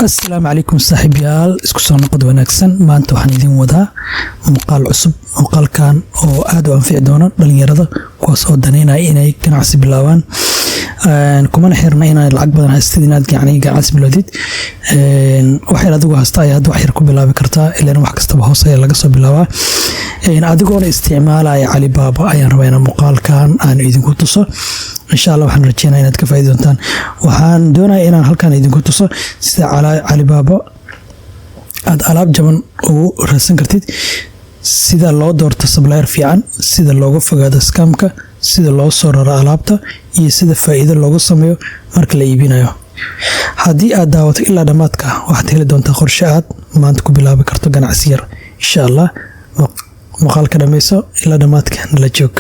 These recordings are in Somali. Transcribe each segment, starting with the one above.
السلام عليكم صاحبيال isku soo noqod wanaagsan maanta waxaan idin wadaa muuqaal cusub muuqaalkan oo aad u anfici doona dhalinyarada kuwaas oo daneynaya inay ganacsi bilaabaan kuma xirna inay lacag badan haystid inaad ganacsi bilowdid waxay adigu haystaa ayaad wax yar ku bilaabi kartaa ilaa wax kasta hoos ayaa laga soo bilaabaa adigoo isticmaalaya Alibaba ayaan rabaa inaan muuqaalkan aan idinku tuso insha Allah waxaan rajeynayaa inaad ka faa'iido doontaan waxaan doonayaa inaan halkan idinku tuso sida Alibaba aad alaab jaban ugu raadsan kartid sida loo doorto supplier fiican sida looga fogaado scamka sida loo soo raro alaabta iyo sida faa'iido looga sameeyo marka la iibinayo haddii aad daawato ilaa dhamaadka waxaad heli doontaa qorshe aad maanta ku bilaabi karto ganacsi yar insha Allah muuqaalka dhameyso ilaa dhamaadka nala joog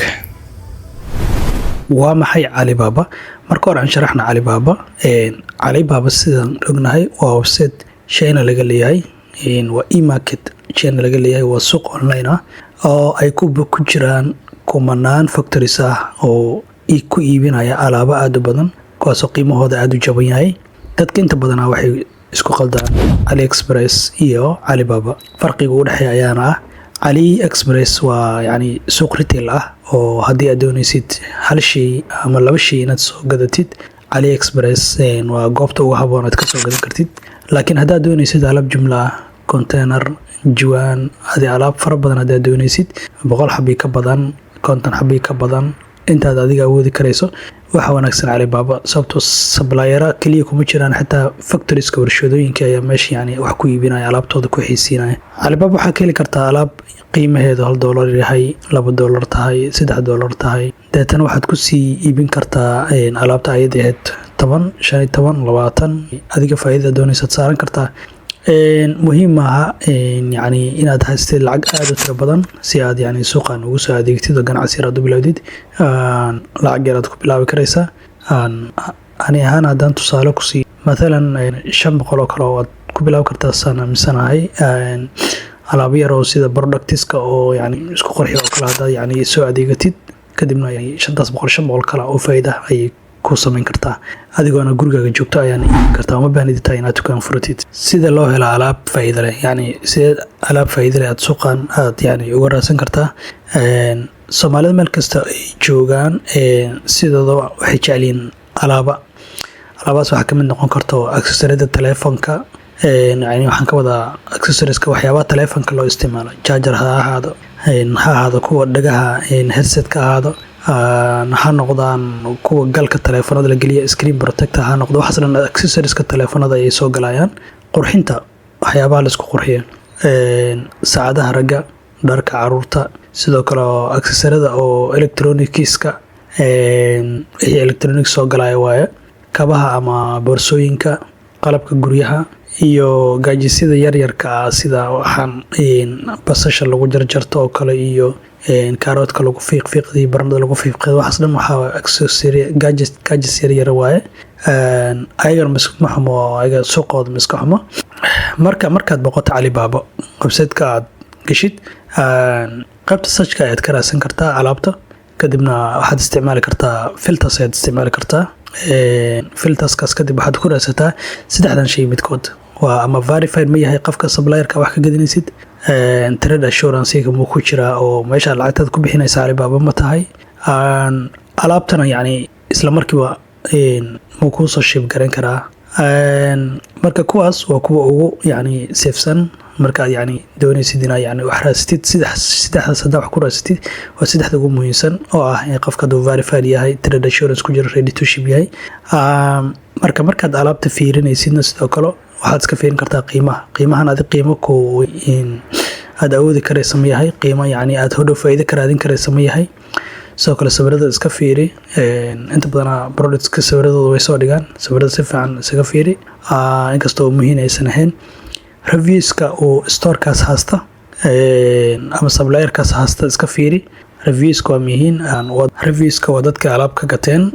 waa maxay Alibaba marka hore aan sharaxna Alibaba sidaan ognahay waa website China laga leeyahay waa e-market China laga leeyahay waa suuq online ah oo ay ku jiraan kumanaan factories ah oo ku iibinaya alaabo aad u badan kuwaas oo qiimahooda aad u jaban yahay dadka inta badan waxay isku qaldaan AliExpress iyo Alibaba farqiga u dhaxeeya ayaana ah AliExpress waa suuq retail ah oo haddii aad doonaysid hal shay ama laba shay inaad soo gadatid AliExpress waa goobta ugu habboon aad ka soo gadan kartid laakiin haddaad doonaysid alaab jumla container juwaan alaab fara badan haddaad doonaysid 100 xabbi ka badan 50 xabbi ka badan intaad adiga awoodi karayso waxa wanaagsan Alibaba sababtoo supplier kaliya kuma jiraan xitaa factories ka warshadooyinka ayaa meesha wax ku iibinaya alaabtooda ku xiisinaya Alibaba waxa ka heli kartaa alaab qiimaheedu $1 yahay $2 tahay $3 tahay deetan waxaad ku sii iibin kartaa alaabta ayadeed 10 15 20 adiga faa'iido doonaysa saaran kartaa muhiim aha inaad haystid lacag aad u tiro badan si aad suuqan ugu soo adeegtid oo ganacsi yar u bilowdid lacag yar aad ku bilaabi karaysaa ani ahaan haddaan tusaale ku sii maalan 500 oo kale oo aad ku bilaabi kartaa sana misanahay alaab yar oo sida productiska oo isku qorxi oo kale haddaad soo adeegatid kadibna 500 kale oo faa'iido ay ku samayn kartaa adigoona gurigaaga joogto ayaan iibin kartaa uma baahnid inaad dukaan furatid sida loo helo alaab faa'iido leh sida alaab faa'iido leh aad suuqan aad uga raadsan kartaa Soomaalida meel kasta ay joogaan sidooda waxay jeceliin alaabaas waxa kamid noqon karto accessoryada telefoonka waxaan ka wadaa accessorieska waxyaabaha telefoonka loo isticmaalo charger ha ahaado kuwa dhagaha headset ka ahaado ha noqdaan kuwa galka telefoonada la geliyo screen protector ha noqdo waxaas dhan accessorieska telefoonada ay soo galayaan qurxinta waxyaabaha la isku qurxiyo saacadaha ragga dharka caruurta sidoo kale accessorida oo electronicska electronic soo galaya waaye kabaha ama boorsooyinka qalabka guryaha iyo gaajisyada yaryarka sida waxaan basasha lagu jarjarto oo kale iyo kaaroodka lagu fiiqfiiqday barandada lagu fiiqfiiqday waxaas dhan waxa accessory gadgets yaryar waaye ayagana maskuxmo ayaga suuqooda maskuxmo markaad boqoto Alibaba website-ka aad gashid qaybta search-ka aad ka raadsan kartaa alaabta kadibna waxaad isticmaali kartaa filters aad isticmaali kartaa filterskaas kadib waxaad ku raadsataa saddexdan shay midkood waa ama verified ma yahay qofka supplierka wax ka gadinaysid trade assurance-ka ma ku jira oo meesha lacagtaad ku bixinaysa Alibaba ma tahay alaabtana isla markiiba ma ku soo ship garan karaa marka kuwaas waa kuwa ugu safesan marka doonaysid inaad wax raasatid saddexdaas hadda wax ku raasatid waa saddexda ugu muhiimsan oo ah qofka duu verified yahay trade assurance ku jira ready to ship yahay markaad alaabta fiirinaysidna sidoo kale waxaad iska fiirin kartaa qiimahan aad qiimo ku aad awoodi karaysa ma yahay qiimo aad hodhow faa'iido ka raadin karaysa ma yahay sidoo kale sawirada iska fiiri inta badan productska sawiradooda way soo dhigaan sawirada si fiican isaga fiiri inkastoo muhiim aysan ahayn reviewska oo storekaas haysta ama supplierkaas haysta iska fiiri reviewska waa muhiim. Reviewska waa dadka alaab ka gateen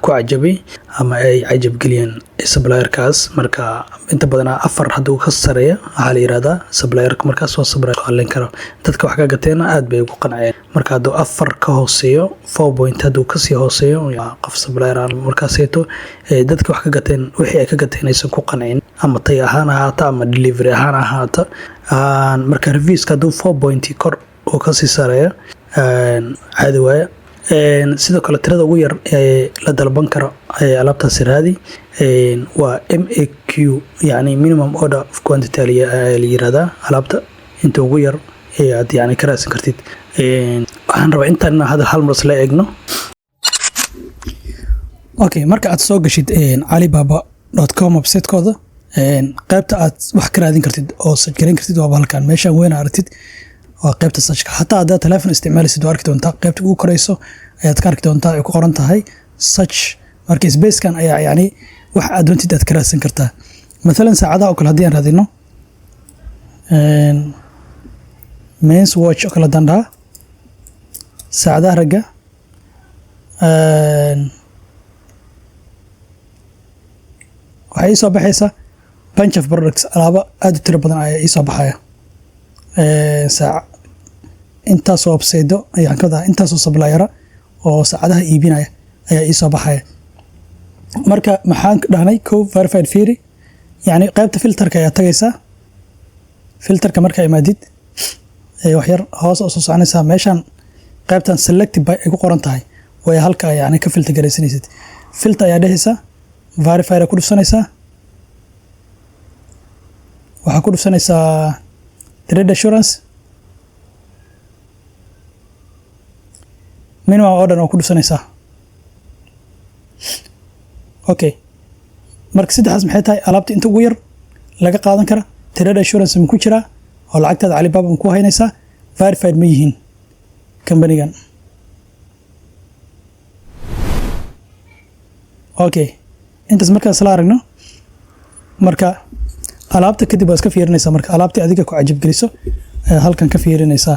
ku cajabay ama ay cajab geliyeen supplierkaas. Marka inta badan 4 haduu ka sareeyo waxa la yiraahdaa supplierka. markaas waa supplier qalin karo dadka wax ka gateen aad bay ugu qanceen. marka haduu 4 ka hooseeyo 4 point haduu ka sii hooseeyo qof supplier markaas ayto dadka wax ka gateen wixii ay ka gateen aysan ku qancin ama tay ahaan ahaata ama delivery ahaan ahaata. marka reviewska haduu 4 point kor oo ka sii sareeyo caadi waaye. sidoo kale tirada ugu yar ee la dalban karo alaabtaas raadi waa MAQ, yani minimum order of quantity la yiraahdaa. alaabta inta ugu yar ee aad yani ka raadsan kartid. waxaan rabaa intaan hal mar isla eegno. Okay, marka aad soo gashid alibaba.com website-kooda qaybta aad wax ka raadin kartid oo search garin kartid waa halkan meeshan weyn aragtid waa qaybta search-ka. hatta hadaa telefoon isticmaalaysid waa arki doontaa qaybta ugu koreyso ayaad ka arki doontaa ay ku qoran tahay search. marka space-kan ayaa yani wax aad doontid aad ka raadsan kartaa. مثلا saacadaha oo kale hadii aan raadino men's watch oo kale danda saacadaha ragga waxay soo baxaysa bunch of products alaaba aad u tiro badan ayaa soo baxaya. saac intaas oo website ayaan ka wadaa intaas oo supplier oo saacadaha iibinaya ayaa soo baxaya. marka maxaan dhahnay verified theory yani qaybta filterka ayaa tagaysa. filterka marka imaadid wax yar hoos oo soo soconaysa meeshan qaybtan selected by ay ku qoran tahay way halka yani ka filter gareysanaysid. filter ayaa dhehaysa verified ku dhufsanaysa. waxa ku dhufsanaysa trade assurance minimum order oo ku dhufsanaysa. okay, marka saddexdaas maxay tahay alaabta inta ugu yar laga qaadan kara trade assurance ma ku jira oo lacagtada Alibaba ma ku haynaysa verified ma yihiin company-gan. okay, intaas markaas la aragno marka alaabta kadib waa iska fiirinaysa. marka alaabta adiga ku cajab geliso halkan ka fiirinaysa.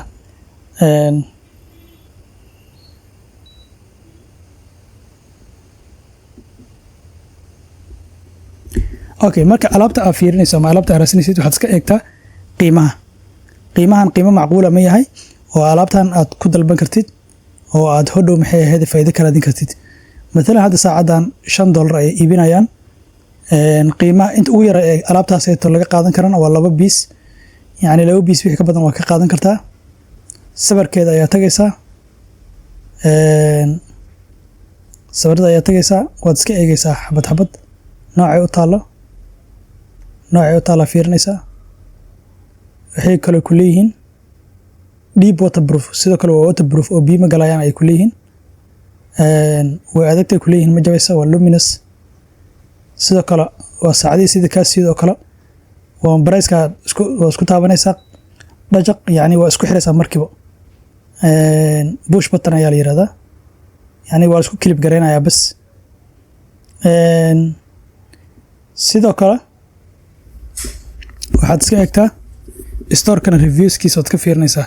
okay, marka alaabta aad fiirinayso ama alaabta aad raasinaysid waxaad iska eegtaa qiimahan qiimo macquul ma yahay oo alaabtan aad ku dalban kartid oo aad hodhow maxay ahayd faa'iido ka raadin kartid. مثلا hadda saacadan $5 ay iibinayaan qiimaha inta ugu yar ee alaabtaas ay laga qaadan karana waa 2 piece yani 2 piece wixii ka badan waa ka qaadan kartaa. sawirkeeda ayaa tagaysaa sawirada ayaa tagaysaa waad iska eegaysaa xabad xabad noocay u taalo fiirinaysaa. waxay kale ku leeyihiin deep waterproof sidoo kale waa waterproof oo biyo ma galayaan ay ku leeyihiin. way adagtay ku leeyihiin ma jabaysa waa luminous. sidoo kale waa saacadii sida kaas sidoo kale waa price-ka isku taabanaysaa dhajaq yani waa isku xiraysaa markiiba. push button ayaa la yiraahdaa yani waa isku clip gareynayaa bas. sidoo kale waxaad iska eegtaa store-kana reviews-kiisa waad ka fiirinaysaa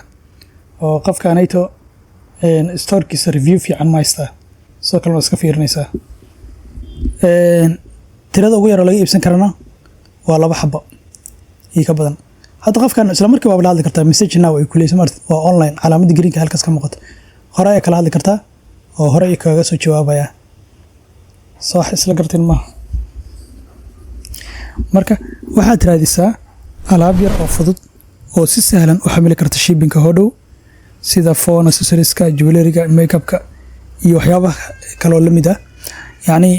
oo qofkaanayto store-kiisa review fiican ma haystaa sidoo kale waad iska fiirinaysaa. tirada ugu yar oo laga iibsan karana waa 2 xabo iyo ka badan. hadda qofkan isla markiiba waa la hadli kartaa message now ay ku leeyso waa online calaamadda greenka halkaas ka muuqato hore ay kala hadli kartaa oo hore ay kaga soo jawaabaya soo isla garteen ma. marka waxaad raadisaa alaab yar oo fudud oo si sahlan u xamili karta shipping-ka hodhow sida phone accessories-ka jewelry-ga makeup-ka iyo waxyaabaha kale oo lamid ah. yani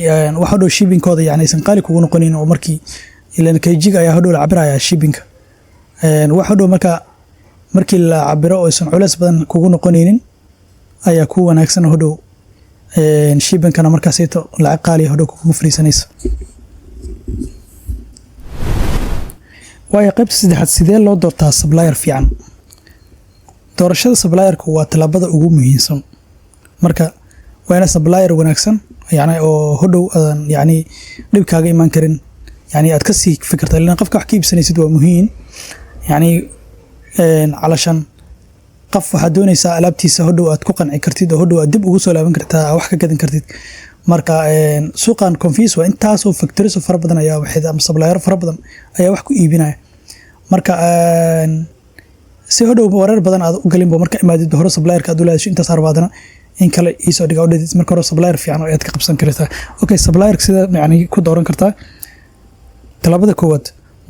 waxa hodhow shipping-kooda yani aysan qaali kugu noqonin oo markii ilaan kg ayaa hodhow la cabiraya shipping-ka. waxa hodhow markii la cabiro oo aysan culays badan kugu noqonaynin ayaa ku wanaagsan hodhow shipping-kana markaas ayto lacag qaali hodhow kugu fariisanaysa. waayo qaybta saddexaad sidee loo doortaa supplier fiican. doorashada supplierku waa talaabada ugu muhiimsan. marka waa in supplier wanaagsan yani oo hodhow yani dhib kaaga iman karin yani aad ka sii fikirtaa ilaa qofka wax ka iibsanaysid waa muhiim yani calashan qof waxaad doonaysaa alaabtiisa hodhow aad ku qanci kartid oo hodhow aad dib ugu soo laaban kartaa wax ka gadan kartid marka suuqan Confuse waa intaasoo factories fara badan ayaa waxay ama supplier fara badan ayaa wax ku iibinaya marka si hodhow warar badan aad u galin marka imaadid hore supplier ka dawladda intaas arbaadana in kale isoo dhiga udhadid marka hore supplier fiican oo aad ka qabsan kartaa okay supplier sida yani ku dooran kartaa talabada koowaad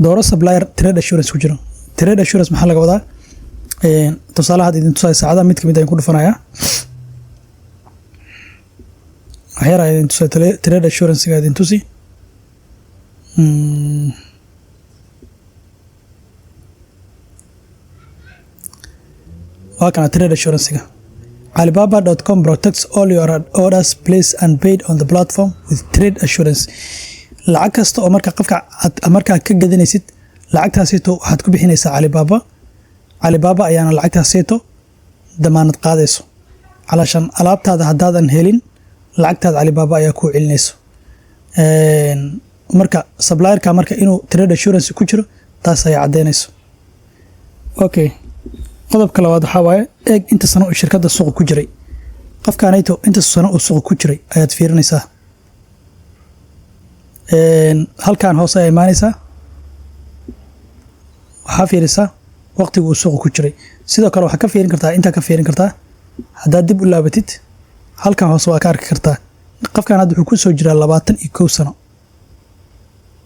dooro supplier trade assurance ku jiro trade assurance maxaa laga wadaa tusaalaha idin tusay saacada mid kamid ah ku dhufanaya waxyar idin tusay trade assurance ga idin tusi waa kana trade assurance ga Alibaba.com protects all your orders placed and paid on the platform with trade assurance. lacag kasta oo marka ka gadanaysid lacagtaasito waxaad ku bixinaysaa Alibaba ayaana lacagtaasito damaanad qaadayso calashan alaabtaada hadaadan helin lacagtaada Alibaba ayaa ku celinayso marka supplier ka marka inuu trade assurance ku jiro taas ay cadeynayso okay qodobka labaad waxa waaye eeg inta sano oo shirkadda suuq ku jiray qofkaanayto inta sano oo suuq ku jiray ayaad fiirinaysaa halkaan hoose ay imaanaysaa waxaa fiirisaa waqtiga uu suuq ku jiray sidoo kale waxaa ka fiirin kartaa inta ka fiirin kartaa haddaad dib u laabatid halkaan hoose waa ka arki kartaa qofkaan hadda wuxuu ku soo jiraa 21 sano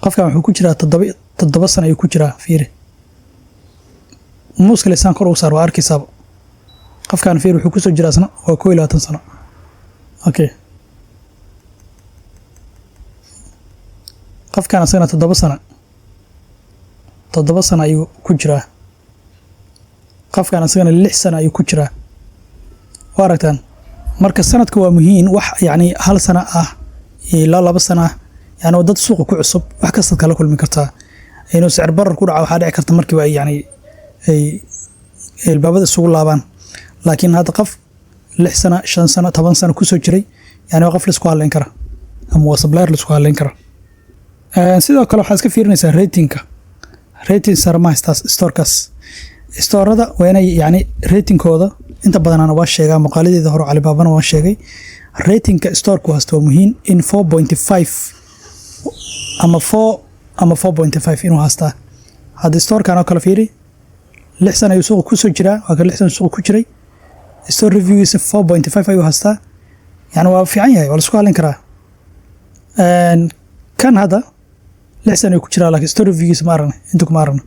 qofkaan wuxuu ku jiraa 7 sano ayuu ku jiraa fiiri muuska lisaan kor u saar waa arkaysaa qofkaan fiir wuxuu ku soo jiraa sano waa 21 sano okay qofkaan asagana 7 sano ayuu ku jiraa qofkaan asagana 6 sano ayuu ku jiraa waa aragtaan marka sanadka waa muhiim wax yani hal sano ah ilaa 2 sano yani dad suuqa ku cusub wax kasta kala kulmi kartaa inuu sicir barar ku dhaco waxa dhici karta markii ay yani ay albaabada isugu laabaan laakiin hadda qof 6 sano 5 sano 10 sano ku soo jiray yani qof la isku haleyn kara ama waa supplier la isku haleyn kara sidoo kale waxaad ka fiirinaysaa rating sarmaastas storada waa inay yani ratingkooda inta badan ana waa sheegaa maqaaladeeda hore Alibaba waa sheegay ratingka storeku hasta waa muhiim in 4.5 ama 4.5 inuu hasta hada storekan oo kala fiiri 6 sano ayuu suuq ku soo jiraa waa ka 6 sano suuq ku jiray store review is 4.5 ayuu hasta yani waa fiican yahay waa la isku haleyn karaa kan hada 6 sano ku jiraa laakiin store review ma aragna inta kuma aragna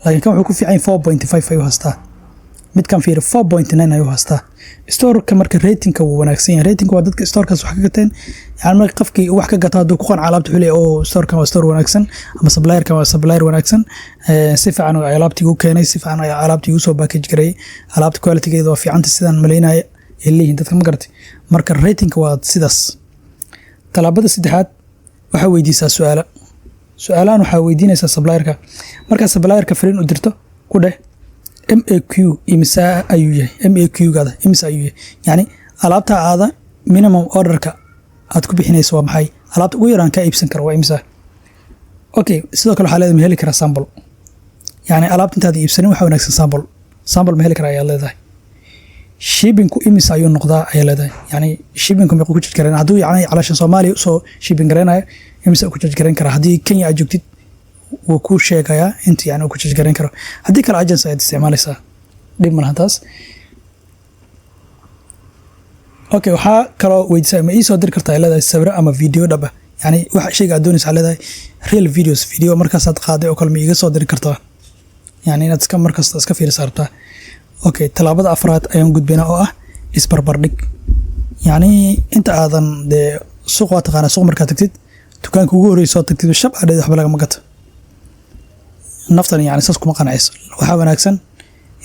laakiin kan wuxuu ku fiican 4.5 ayuu hasta mid kan fiir 4.9 ayuu hasta store-ka marka ratingka uu wanaagsan yahay ratingka waa dadka store-kaas wax ka gateen yani marka qofkii wax ka gato haduu ku qan alaabta xulay oo store-kan waa store wanaagsan ama supplier-ka waa supplier wanaagsan si fiican oo alaabtii uu keenay si fiican oo alaabtii uu soo package garay alaabta quality-geedu waa fiican sidaan maleynay ilaahin dadka ma garatay marka ratingka waa sidaas talaabada saddexaad waxa weydiisaa su'aalaan waxa weydiinaysaa supplier-ka marka supplier-ka fariin u dirto ku dheh MAQ imisa ayuu yahay MAQ gada imisa ayuu yahay yani alaabta aada minimum order-ka aad ku bixinayso waa maxay alaabta ugu yaraan ka iibsan karo waa imisa okay sidoo kale waxa leedahay ma heli karaa sample yani alaabta intaad iibsanin waxa wanaagsan sample ma heli karaa ayaa leedahay shipping-ku imisa ayuu noqdaa ayaa leedahay yani shipping-ku ma ku jir karaan hadduu yani calashan Soomaaliya soo shipping garanayo imisa ku jir garan karaa haddii Kenya aad joogtid wuu ku sheegayaa inta yani ku jir garan karo haddii kale agency aad isticmaalaysaa dhib ma laha taas okay waxaa kaloo weydiisay ma ii soo diri kartaa leedahay sawir ama video dhaba yani waxa shayga aad doonaysaa leedahay real video markaas aad qaaday oo kale ma iga soo diri kartaa yani inaad iska markaas iska fiirsaartaa okay talaabada afraad ayaan gudbinaa oo ah isbarbardhig yani inta aadan de suuq taqaana suuq markaa tagtid dukaanka ugu horeyso tagtid shab aad waxba laga magato naftan yani saas kuma qanacayso waxa wanaagsan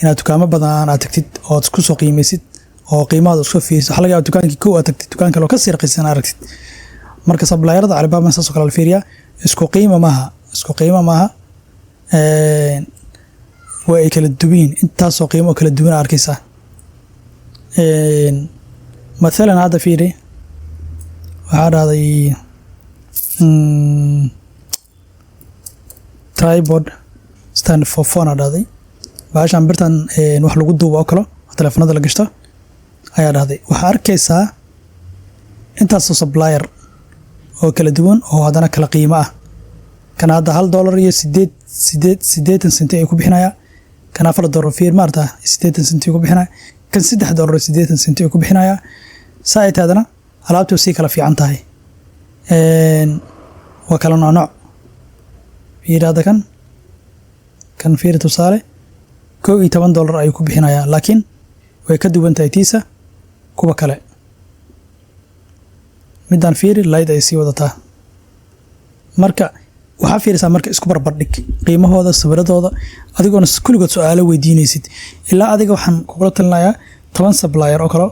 inaad dukaamo badan aad tagtid oo isku soo qiimeysid oo qiimaha isku fiiriso waxa laga yaabaa dukaankii koow aad tagtid dukaan kale oo ka sii raqiisan aragtid marka supplier-da Alibaba saas oo kale la fiiriyaa isku qiimo maaha way kala duwan intaas oo qiimo kala duwan arkaysaa مثلا هذا فيري وهذا tripod stand for phone هذا باش عم برتن wax lagu duubo kala telefoonada la gashto ayaa dhahday waxaa arkaysaa intaasoo supplier oo kala duwan oo haddana kala qiimo ah kan hadda $1 iyo 8 senti ay ku bixinaya kan $4 fiir maarta 8 senti ku bixinaya kan $3 8 senti ku bixinaya saaytaadana alaabtu si kala fiican tahay waa kala nooc fiirada kan fiir tusaale $11 ay ku bixinaya laakiin way ka duwan tahay tiisa kuwa kale midaan fiiri light ay sii wadataa marka waxaa fiirisaa marka isku barbardhig qiimahooda sawiradooda adigoona kulligood su'aalo weydiinaysid ilaa adiga waxaan kugula talinayaa 10 supplier oo kale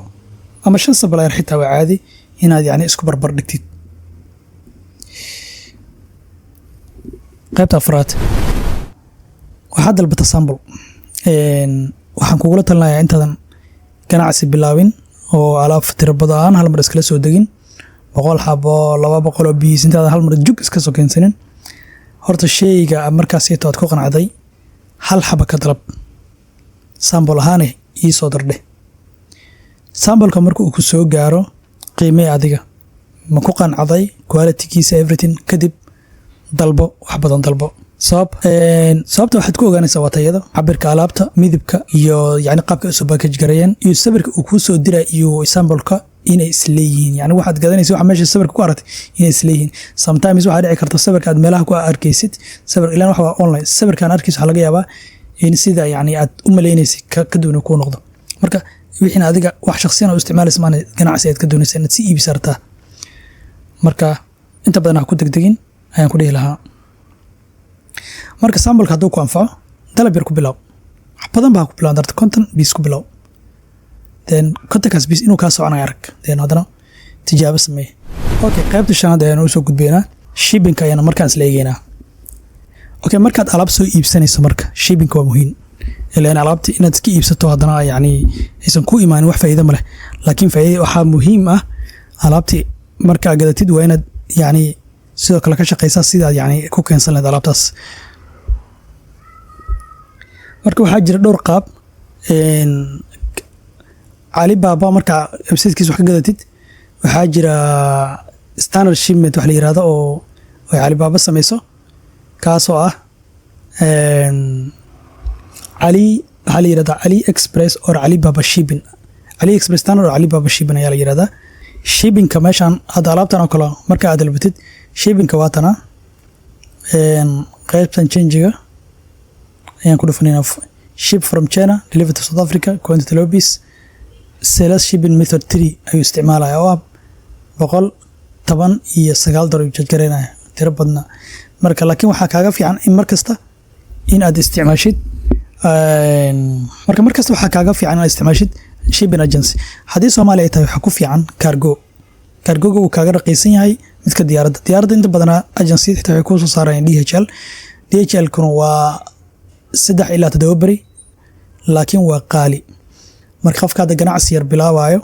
ama 5 supplier xitaa waa caadi inaad yani isku barbardhigtid qaybta afraad waxaa dalbata sample waxaan kugula talinayaa intaadan ganacsi bilaawin oo alaab tiro badan hal mar iskala soo degin 100 xabo 200 biis intaadan hal mar jug iska soo keensanin horta sheyga markaas ay taad ku qanacday hal xaba ka dalab sample ahaan ii soo dardhe sample-ka marka uu ku soo gaaro qiimee adiga ma ku qancday quality-giisa everything kadib dalbo wax badan dalbo sababta waxaad ku ogaanaysaa waa tayada cabirka alaabta midabka iyo yani qaabka isu package gareeyeen iyo sawirka uu ku soo diray iyo sample-ka inay isleeyihiin yani waxaad gadanaysaa waxa meesha sawirka ku aragtay inay isleeyihiin sometimes waxa dhici karta sawirka aad meelaha ku arkaysid sawir ilaan wax waa online sawirkan arkaysid waxa laga yaabaa in sida yani aad u maleynaysid ka duwan ku noqdo marka wixii adiga wax shakhsiyan oo isticmaalaysa maana ganacsi aad ka doonaysaa inaad si iibisartaa marka inta badan ha ku degdegin ayaan ku dhihi lahaa marka sample-ka hadduu ku anfaco dalab yar ku bilow wax badan baa ku bilow darta konton biis ku bilow then kontonkaas biis inuu kaa soconaya arag then haddana tijaabo sameeye okay qaybta shanaad ayaan u soo gudbeynaa shipping ayaan markaan isla eegeynaa okay markaad alaab soo iibsanayso marka shipping waa muhiim ilaan alaabta inaad iska iibsato haddana yani aysan ku imaanin wax faa'iido ma leh laakiin faa'iido waxaa muhiim ah alaabtii markaa gadatid waa inaad yani sidoo kale ka shaqeysaa sidaad yani ku keensan lahayd alaabtaas marka waxaa jira dhowr qaab Alibaba marka website-kiisa wax ka gadatid waxaa jira standard shipment wax la yiraahdo oo ay Alibaba sameyso kaasoo ah waxaa la yirahdaa AliExpress or Alibaba shipping AliExpress standard or Alibaba shipping ayaa la yirahdaa shipping-ka meeshaan hadda alaabtan oo kale marka aad dalbatid shipping-ka waa tana qaybtan change-ga ayaan ku dhufanayna ship from China deliver to South Africa quantity low piece sales shipping method 3 ayuu isticmaalaya oo $119 jajgareynaya tiro badna marka laakiin waxaa kaaga fiican in markasta in aad isticmaashid waxaa kaaga fiican inaad isticmaashid shipping agency haddii Soomaaliya ay tahay waxaa ku fiican cargo-ga uu kaaga raqiisan yahay midka diyaaradda inta badanaa agency xitaa waxay ku soo saarayaan DHL kuna waa 3 ilaa 7 bari laakiin waa qaali marka qofka hadda ganacsi yar bilaabayo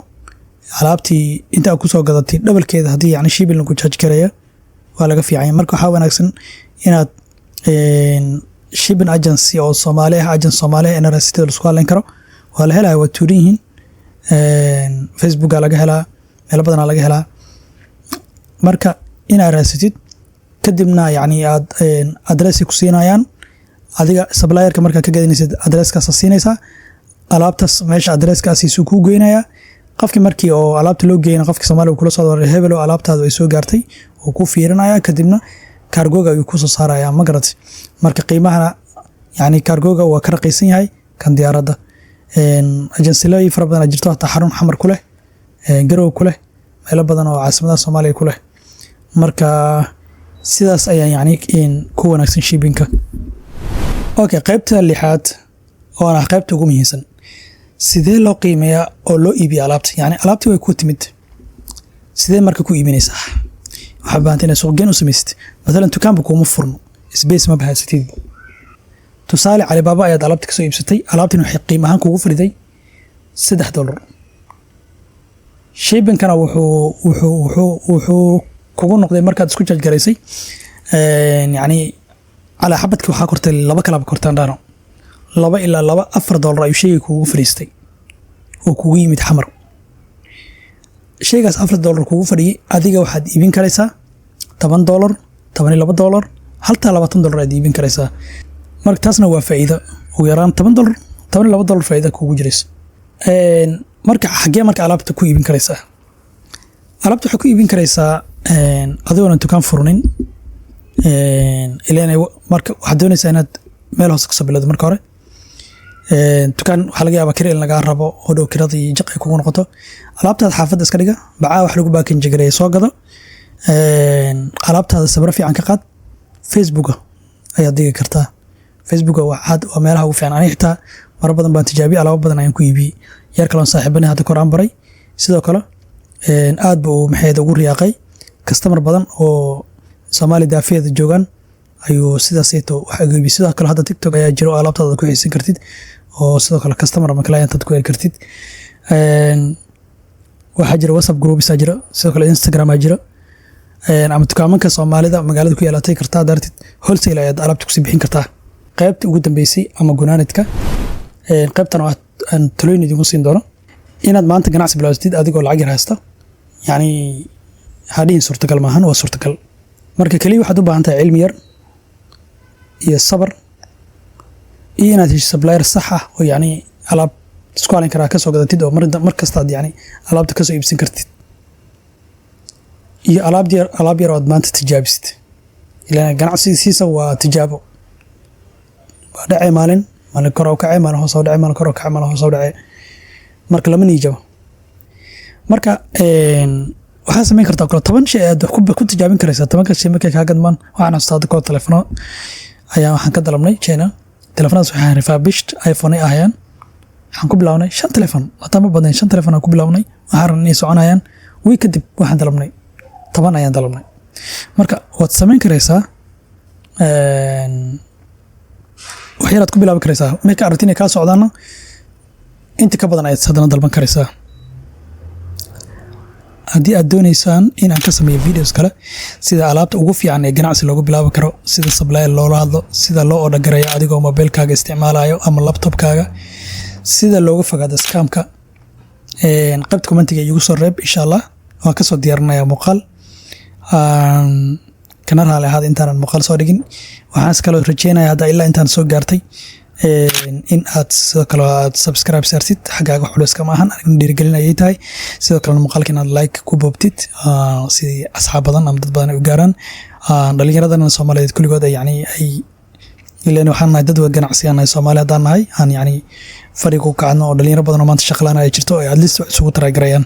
alaabtii inta ku soo gadatay dhabalkeeda haddii yani shipping lagu charge gareeyo waa laga fiican marka waxaa wanaagsan inaad shipping agency oo Soomaaliya agency Soomaaliya in rasiidada la isku haleyn karo waa la helaa waa tuurin yihiin Facebook laga helaa meel badan laga helaa marka inaad raasatid kadibna yani aad address ku siinayaan adiga supplier-ka marka ka gadanaysid address-kaas siinaysaa alaabtaas meesha address-kaasi soo ku geynaya qofkii markii oo alaabta loo geeyay qofkii Soomaaliya kula soo waray hebel oo alaabtaadu ay soo gaartay oo ku fiirinaya kadibna cargo-ga ayuu ku soo saaraya ma garatay marka qiimaha yani cargo-ga waa ka raqiisan yahay kan diyaaradda agency-looyin fara badan jirto hata xarun xamar ku leh garow ku leh meelo badan oo caasimadaha Soomaaliya ku leh marka sidaas ayaa yani ku wanaagsan shipping-ka okay qaybta lixaad oo ah qaybta ugu muhiimsan sidee loo qiimeeyaa oo loo iibiyo alaabta yani alaabtii way ku timid sidee marka ku iibinaysaa waxa baahantahay inaad suuq geyn u samaysid مثلا dukaanka kuma furno space ma bahaysatid tusaale Alibaba ayaad alaabta ka soo iibsatay alaabtan waxay qiimo ahaan kugu fariday $3 shipping-kana wuxuu kugu noqday markaad isku charge gareysay yani على حبتك waxaa kortay laba kala kortaan dhaano $2 ilaa $4 ayuu sheyga kugu fariistay oo kugu yimid xamar shaygaas $4 kugu fadhiyay adiga waxaad iibin karaysaa $10 $12 halta $20 aad iibin karaysaa marka taasna waa faa'iido ugu yaraan $10 $12 faa'iido kugu jirayso marka xagee marka alaabta ku iibin karaysaa alaabta waxaad ku iibin karaysaa adigoon dukaan furnin ilaa marka waxaad doonaysaa inaad meel hoos ka sabilado marka hore dukaan waxa laga yaabaa in laga rabo oo dhow kirada iyo jaqay kugu noqoto alaabtaada xaafadda iska dhiga bacaa wax lagu baakin jigareey soo gado alaabtaada sabra fiican ka qaad Facebook ayaad dhigi kartaa Facebook waa meelaha ugu fiican aniga xitaa mar badan baan tijaabiye alaabo badan ayaan ku iibiyey yar kale oo saaxiibana hadda kor aan baray sidoo kale aad buu maxay ugu riyaaqay customer badan oo Soomaali daafeed joogan ayuu sidaas ayto wax iibiyey sidoo kale hadda TikTok ayaa jiro alaabtaada ku xiisin kartid oo sidoo kale customer ama client aad ku heli kartid waxa jira WhatsApp groups jira sidoo kale Instagram jira ama dukaamanka Soomaalida magaalada ku yeelatay kartaa dartid wholesale ayaad alaabta ku sii bixin kartaa qaybta ugu dambeysay ama gunaanadka qaybtan aan talooyin idinku siin doono inaad maanta ganacsi bilaawtid adigoo lacag yar haysta yani hadhiin suurtagal maahan waa suurtagal marka kaliya waxaad u baahan tahay cilmi yar iyo sabar iyo inaad hesho supplier sax ah oo yani alaab isku halin karaa ka soo gadatid oo mar kasta aad yani alaabta ka soo iibsan kartid iyo alaab yar oo aad maanta tijaabisid ilaa ganacsigiisa waa tijaabo waa dhacay maalin kor u kacay maalin hoos u dhacay maalin kor u kacay maalin hoos u dhacay marka lama niijabo marka waxaa sameyn kartaa 10 shay aad ku tijaabin karaysaa 10 shay markay ka gadmaan waxaan astaado ko telefoon ayaa waxaan ka dalabnay China telefoonadaas waxaan refurbished iPhone ayaan waxaan ku bilawnay 5 telefoon ma badan 5 telefoon ku bilawnay waxaan inay soconayaan way kadib waxaan dalabnay 10 ayaan dalabnay marka waad sameyn karaysaa waxyaad ku bilaabi karaysaa marka aragtina ka socdaana inta ka badan ayaad sadana dalban karaysaa haddii aad doonaysaan in aan ka sameeyo videos kale sida alaabta ugu fiican ee ganacsi loogu bilaabi karo sida supplier loola hadlo sida loo order gareeyo adigoo mobilkaaga isticmaalayo ama laptopkaaga sida looga fogaado scamka qaybta commentiga igu soo reeb insha Allah waan ka soo diyaarinayaa muuqaal kana raali ahaad intaan muuqaal soo dhigin waxaan iskala rajeynayaa hadda ilaa intaan soo gaartay in aad sidoo kale aad subscribe saartid xagaaga xuleyska ma ahan anigu dhiirigelinayay tahay sidoo kale muuqaalka inaad like ku boobtid si asxaab badan ama dad badan ay u gaaraan dhalinyarada Soomaaliyeed kulligood yani ay ileen waxaan nahay dad ganacsigan ay Soomaaliyeed aan nahay aan yani fariiq u kacno oo dhalinyaro badan oo maanta shaqalaan ay jirto ay at least isugu taragarayaan